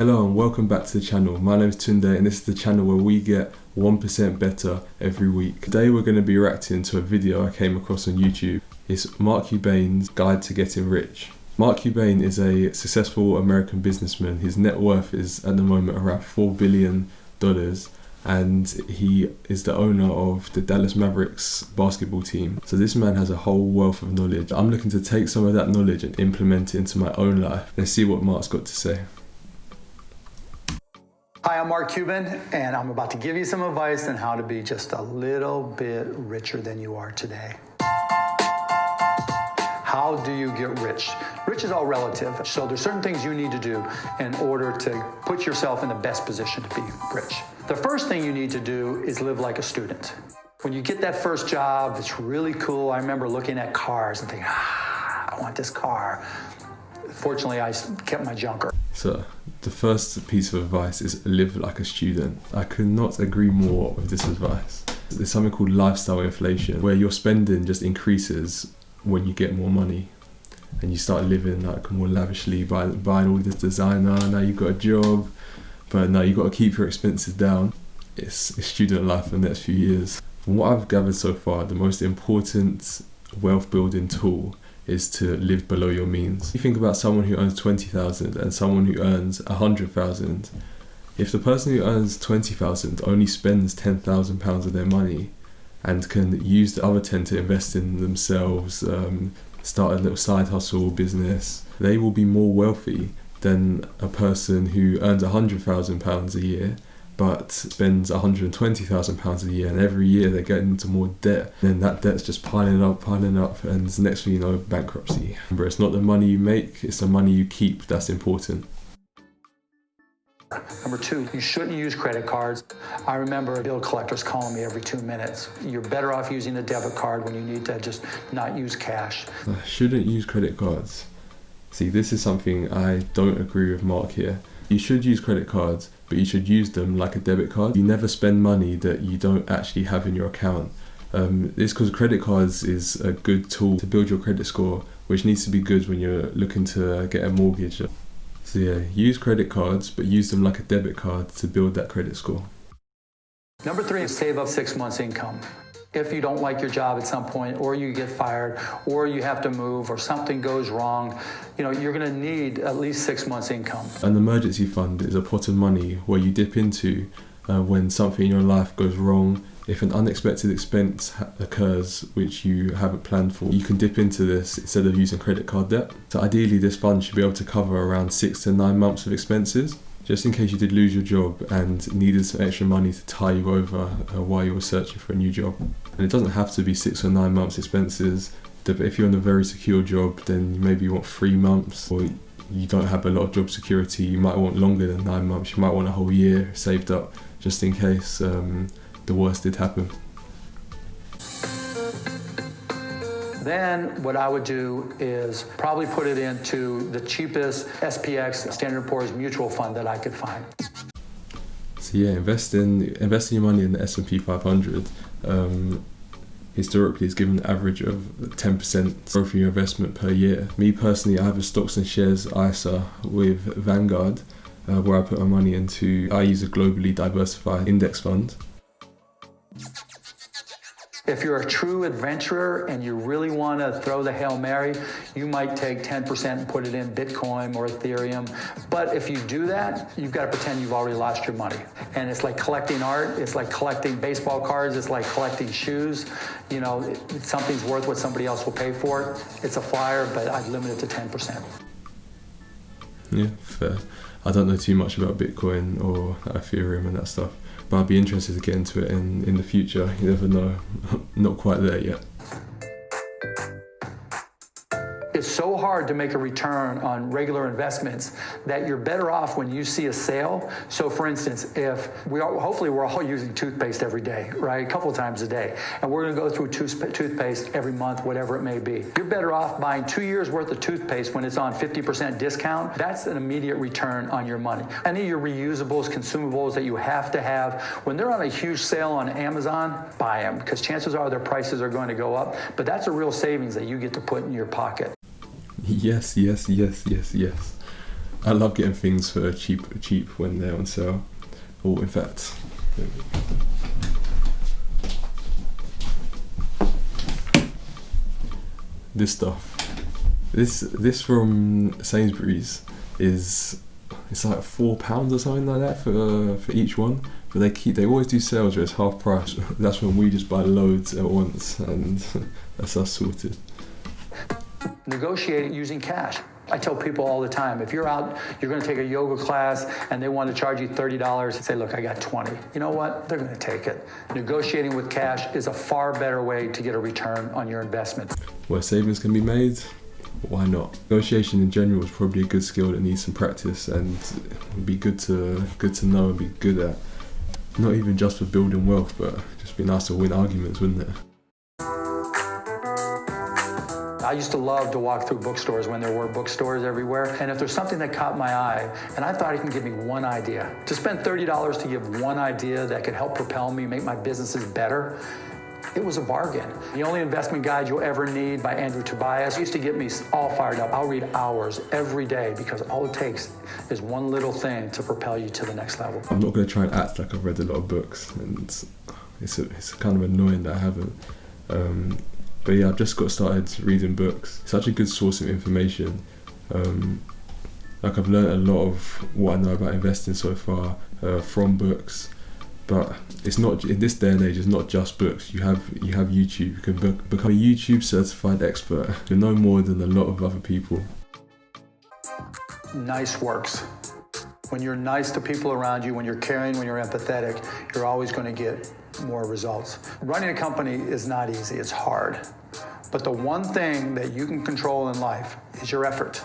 Hello and welcome back to the channel. My name is Tunde and this is the channel where we get 1% better every week. Today we're going to be reacting to a video I came across on YouTube. It's Mark Cuban's Guide to Getting Rich. Mark Cuban is a successful American businessman. His net worth is at the moment around $4 billion and he is the owner of the Dallas Mavericks basketball team. So this man has a whole wealth of knowledge. I'm looking to take some of that knowledge and implement it into my own life. Let's see what Mark's got to say. Hi, I'm Mark Cuban, and I'm about to give you some advice on how to be just a little bit richer than you are today. How do you get rich? Rich is all relative, so there's certain things you need to do in order to put yourself in the best position to be rich. The first thing you need to do is live like a student. When you get that first job, it's really cool. I remember looking at cars and thinking, I want this car. Fortunately, I kept my junker. So the first piece of advice is live like a student. I could not agree more with this advice. There's something called lifestyle inflation, where your spending just increases when you get more money and you start living like more lavishly, buying all this designer. Now you've got a job, but now you've got to keep your expenses down. It's student life for the next few years. From what I've gathered so far, the most important wealth building tool is to live below your means. You think about someone who earns 20,000 and someone who earns 100,000. If the person who earns 20,000 only spends £10,000 of their money and can use the other 10 to invest in themselves, start a little side hustle business, they will be more wealthy than a person who earns £100,000 a year but spends £120,000 a year, and every year they're getting into more debt. And then that debt's just piling up, and next thing you know, bankruptcy. Remember, it's not the money you make, it's the money you keep that's important. Number two, you shouldn't use credit cards. I remember bill collectors calling me every 2 minutes. You're better off using a debit card when you need to just not use cash. I shouldn't use credit cards. See, this is something I don't agree with Mark here. You should use credit cards, but you should use them like a debit card. You never spend money that you don't actually have in your account. It's because credit cards is a good tool to build your credit score, which needs to be good when you're looking to get a mortgage. So yeah, use credit cards, but use them like a debit card to build that credit score. Number three is save up 6 months' income. If you don't like your job at some point, or you get fired, or you have to move, or something goes wrong, you're going to need at least 6 months' income. An emergency fund is a pot of money where you dip into when something in your life goes wrong. If an unexpected expense occurs which you haven't planned for, you can dip into this instead of using credit card debt. So ideally this fund should be able to cover around 6 to 9 months of expenses, just in case you did lose your job and needed some extra money to tie you over while you were searching for a new job. And it doesn't have to be 6 or 9 months expenses. If you're in a very secure job, then maybe you want 3 months, or you don't have a lot of job security, you might want longer than 9 months. You might want a whole year saved up just in case the worst did happen. Then what I would do is probably put it into the cheapest SPX, Standard & Poor's mutual fund that I could find. So yeah, investing your money in the S&P 500 historically has given an average of 10% growth in your investment per year. Me personally, I have a stocks and shares ISA with Vanguard, where I put my money into. I use a globally diversified index fund. If you're a true adventurer and you really want to throw the Hail Mary, you might take 10% and put it in Bitcoin or Ethereum. But if you do that, you've got to pretend you've already lost your money. And it's like collecting art, it's like collecting baseball cards, it's like collecting shoes. Something's worth what somebody else will pay for it. It's a flyer, but I'd limit it to 10%. Yeah, fair. I don't know too much about Bitcoin or Ethereum and that stuff, but I'd be interested to get into it in the future. You never know. Not quite there yet. It's so hard to make a return on regular investments that you're better off when you see a sale. So for instance, hopefully we're all using toothpaste every day, right? A couple of times a day. And we're gonna go through toothpaste every month, whatever it may be. You're better off buying 2 years worth of toothpaste when it's on 50% discount. That's an immediate return on your money. Any of your reusables, consumables that you have to have, when they're on a huge sale on Amazon, buy them, because chances are their prices are going to go up. But that's a real savings that you get to put in your pocket. Yes. I love getting things for cheap when they're on sale. Oh, in fact, this stuff. This from Sainsbury's it's like £4 or something like that for each one. But they always do sales where it's half price. That's when we just buy loads at once, and that's us sorted. Negotiate using cash. I tell people all the time, if you're out, you're going to take a yoga class and they want to charge you $30, say, look, I got 20. You know what? They're going to take it. Negotiating with cash is a far better way to get a return on your investment. Where savings can be made, why not? Negotiation in general is probably a good skill that needs some practice, and would be good to know and be good at. Not even just for building wealth, but just be nice to win arguments, wouldn't it? I used to love to walk through bookstores when there were bookstores everywhere, and if there's something that caught my eye, and I thought it can give me one idea, to spend $30 to give one idea that could help propel me, make my businesses better, it was a bargain. The Only Investment Guide You'll Ever Need by Andrew Tobias used to get me all fired up. I'll read hours every day because all it takes is one little thing to propel you to the next level. I'm not going to try and act like I've read a lot of books, and it's kind of annoying that I haven't. But yeah, I've just got started reading books. It's such a good source of information. Like I've learned a lot of what I know about investing so far from books. But it's not, in this day and age, it's not just books. You have YouTube. You can become a YouTube certified expert. You know more than a lot of other people. Nice works. When you're nice to people around you, when you're caring, when you're empathetic, you're always going to get more results. Running a company is not easy, it's hard. But the one thing that you can control in life is your effort.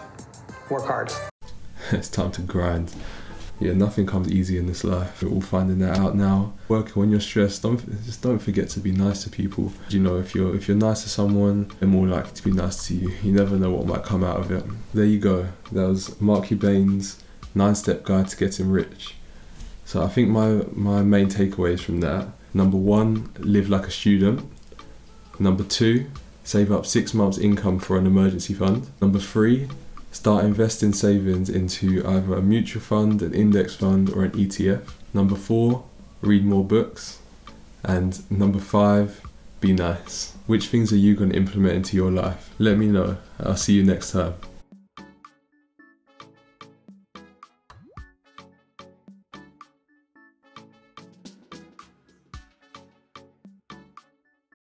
Work hard. It's time to grind. Yeah, nothing comes easy in this life. We're all finding that out now. Working when you're stressed, don't forget to be nice to people. You know, if you're nice to someone, they're more likely to be nice to you. You never know what might come out of it. There you go. That was Mark Cuban's 9-step guide to getting rich. So I think my main takeaways from that: number 1, live like a student. Number 2, save up 6 months' income for an emergency fund. Number 3, start investing savings into either a mutual fund, an index fund, or an ETF. Number 4, read more books. And number 5, be nice. Which things are you going to implement into your life? Let me know. I'll see you next time.